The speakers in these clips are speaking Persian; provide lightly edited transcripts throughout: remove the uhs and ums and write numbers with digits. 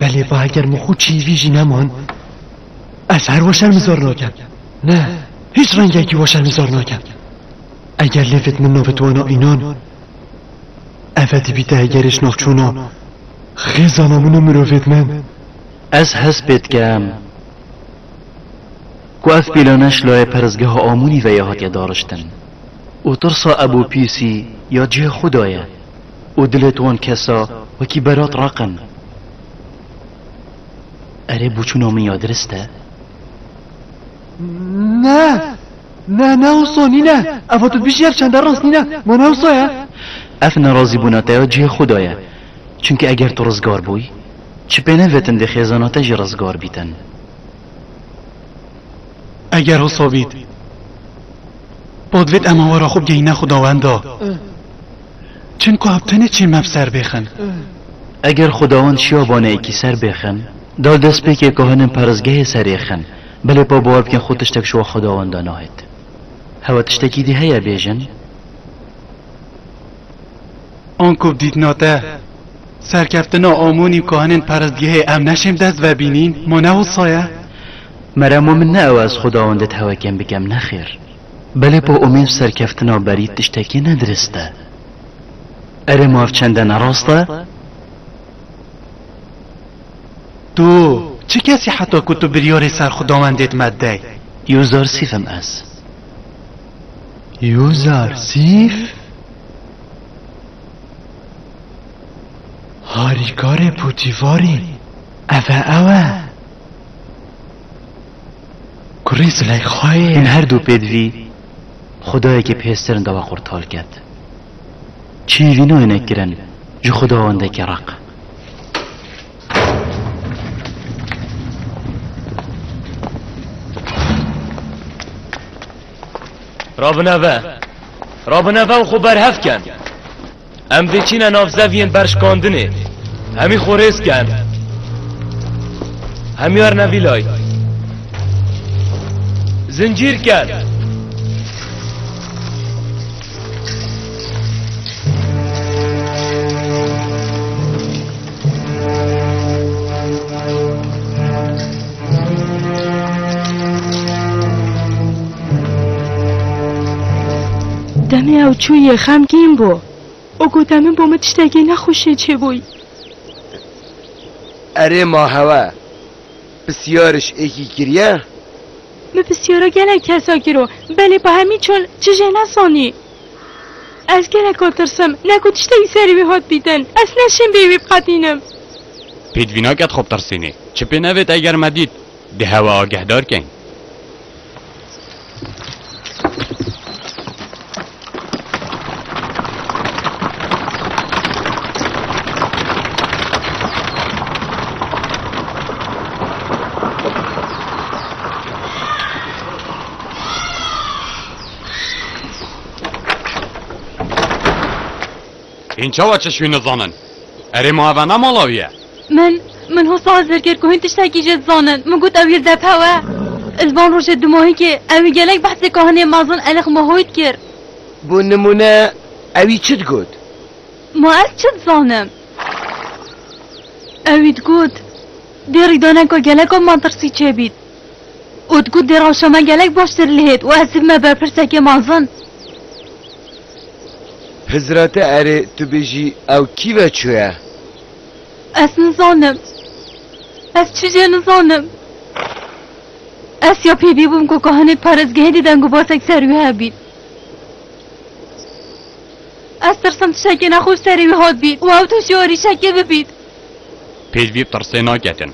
بله با اگر مخو چیویجی نمان از هر واشر مزار ناکن نه هیچ رنگ اگی واشر مزار ناکن اگر لفت من نافتوانا اینان افتی بیده اگرش ناخچونا خیزانامونو مروفت من از حسبت گم کو اف بیلانش لای پرزگاه آمونی و یهات دارشتن و ترسا ابو پیسی یا جه خدایه و دلتوان کسا و کی برات رقن اره بوچونو من یادرسته نه نه نه اوصانی نه افاتو بیشی اف چند راست نه ما نه اوصایه اف نرازی بوناته یا جه خدایه چونکه اگر تو رزگار بوی چی پینه وطن ده خیزاناته جی رزگار بیتن اگر حسابید بادوید اما ورا خوب گینه خداوندا چون که هبتنه چی مبسر بخن اگر خداوند شیابانه ایکی سر بخن دال دست بی که کهانم پرزگه سر ایخن بله با باور بکن خود تشتک شو خداوندا ناهد هوا تشتکی دی هیا بیجن آن کب دید ناته سرکفتنا آمونی کهانن پرزگه ام نشیم دست و بینین ما نه سایه مرمو من نه او از خداوندت هوا کم بگم نخیر بله با امید سرکفتنا برید تشتکی ندرسته اره ماف چنده نراسته تو چه کسی حتی کتو بریار سر خداوندت مده یوزار سیفم از یوزار سیف هاریکار پوتیواری اوه کریز لای خواهی این هر دو پیدوی خدایی که پیسترن دوا قرطال کد چی وینو اینه کرن جو خداونده که رق رابنوه و خوبر هف کن ام دیچین ناف زوین برشکاندنه همی خوریز کن همی ارنوی لای زنجیر کن دمه او چوی خمگین بو او گودمه با ما تشتگی نخوشه چه بوی اره ما هوا بسیارش ایکی کریه من بسیارا گلک کسا گیرو بله با همین چون چجه نسانی از گلک آترسم نگو تشتگی سری به هات بیدن از نشیم بیوی بقدینم پیدوینا کت خوب ترسینی چه پی نوید اگر مدید ده هوا آگه دار کن این چه و چشوی نزانن؟ اره ما اوه نمالاویه من حسا حاضر که هین تشتگی جد زانن من گود اویر دب هوا الوان روش دماهی که اوی گلک بحث کهانه مازن الخ ماهوید کر بو نمونه اوی چد گود؟ ما از چد زانم اوید گود دیری دانن که گلک هم منترسی چه بید اود گود دیر آشاما گلک باشتر لهید و از ما برپرسک مازن حضرت اره تو بجی او کی و چوه؟ از نزانم از چیزی نزانم از یا پیدی بوم که کهانه پرزگه دیدن گو باسک سروی ها بید از ترسم تشکی نخوش سروی هاد بید و او تو شواری شکه ببید پیدوی بترسه ناکتن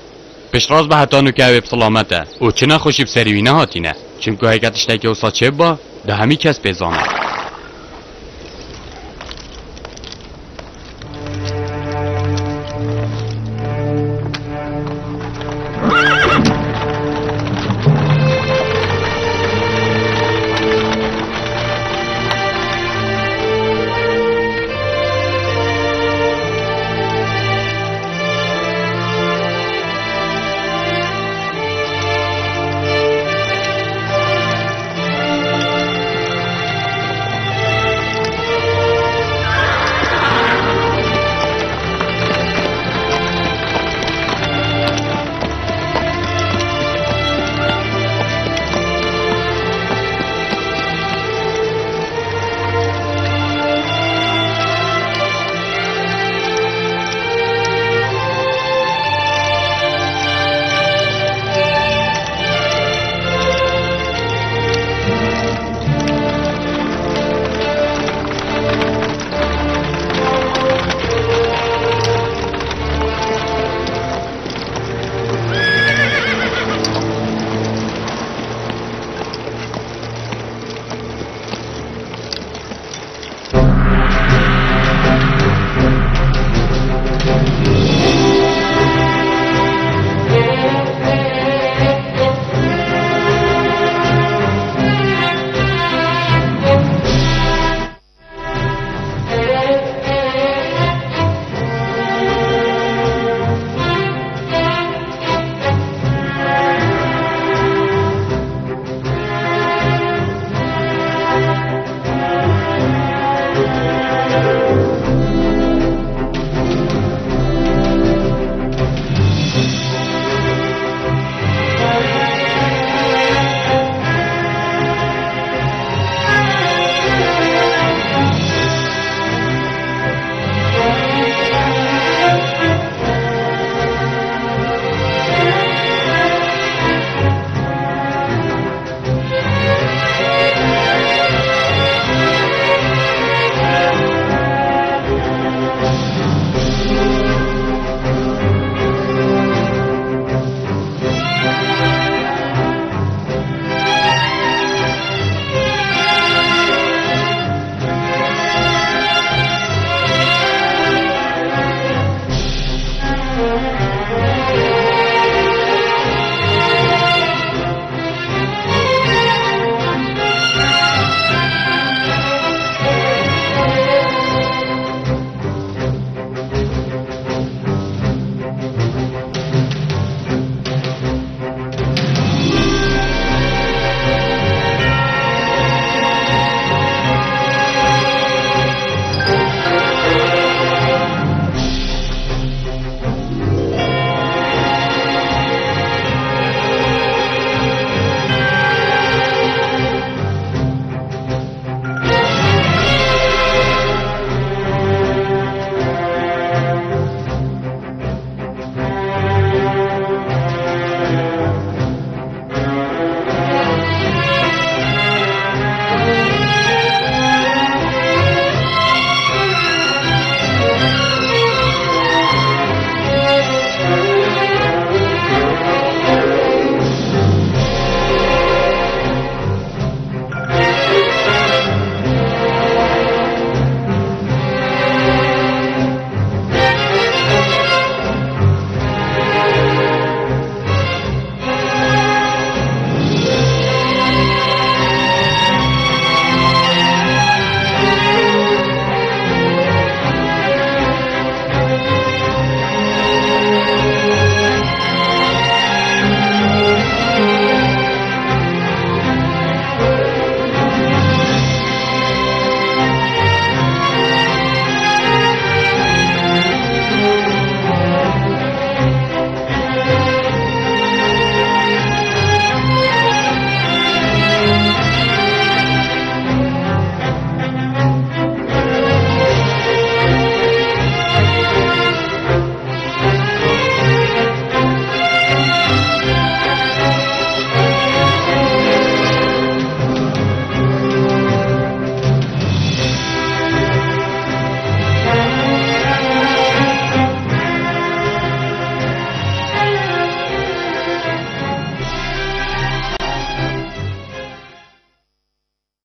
پشراز به حتانو که اوی بسلامته او چه نخوشی بسریوی نهاتینه چون که هکتش تکی و ساچه با ده همی کس بزانه